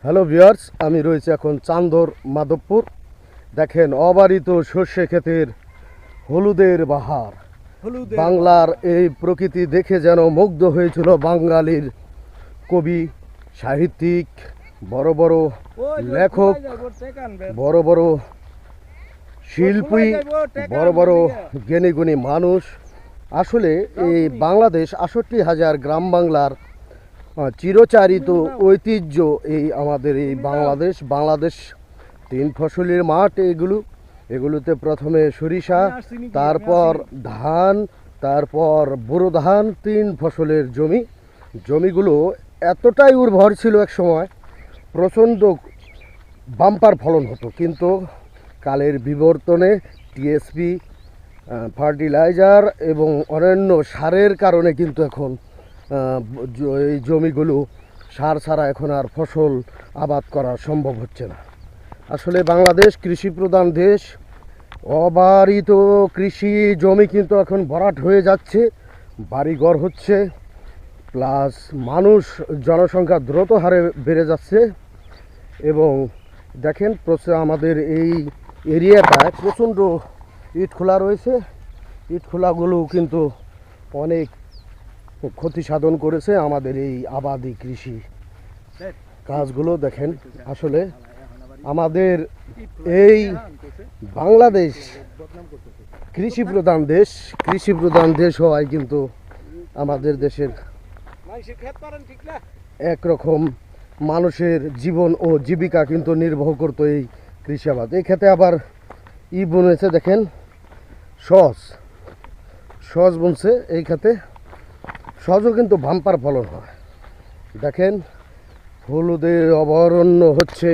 Hello viewers, আমি রয়েছে এখন চান্দর মাধবপুর। দেখেন অবারিত সর্ষে ক্ষেতের হলুদের বাহার। বাংলার এই প্রকৃতি দেখে যেন মুগ্ধ হয়েছিল বাঙালির কবি, সাহিত্যিক, বড় বড় লেখক, বড় বড় শিল্পী, বড় বড় জ্ঞানীগুণী মানুষ। আসলে এই বাংলাদেশ ৬৮,০০০ গ্রাম বাংলার চিরচারিত ঐতিহ্য। এই আমাদের এই বাংলাদেশ ৩ ফসলের মাঠ। এগুলোতে প্রথমে সরিষা, তারপর ধান, তারপর বোরো ধান, ৩ ফসলের জমিগুলো এতটাই উর্বর ছিল এক সময়, প্রচণ্ড বাম্পার ফলন হতো। কিন্তু কালের বিবর্তনে টিএসপি, ফার্টিলাইজার এবং অন্যান্য সারের কারণে কিন্তু এখন এই জমিগুলো সার ছাড়া এখন আর ফসল আবাদ করা সম্ভব হচ্ছে না। আসলে বাংলাদেশ কৃষি প্রধান দেশ। অবারিত কৃষি জমি কিন্তু এখন ভরাট হয়ে যাচ্ছে, বাড়িঘর হচ্ছে, প্লাস জনসংখ্যা দ্রুত হারে বেড়ে যাচ্ছে। এবং দেখেন আমাদের এই এরিয়াটায় প্রচণ্ড ইটখোলা রয়েছে। ইটখোলাগুলো কিন্তু অনেক ক্ষতি সাধন করেছে আমাদের এই আবাদি কৃষি কাজগুলো। দেখেন আসলে আমাদের এই বাংলাদেশ কৃষি প্রধান দেশ হওয়ায় কিন্তু আমাদের দেশের একরকম মানুষের জীবন ও জীবিকা কিন্তু নির্বাহ করতো এই কৃষিআবাদ। এই ক্ষেত্রে আবার বুনেছে, দেখেন সজ বুনছে এই ক্ষেত্রে। সহজও কিন্তু বাম্পার ফলন হয়। দেখেন হলুদের অভয়ারণ্য হচ্ছে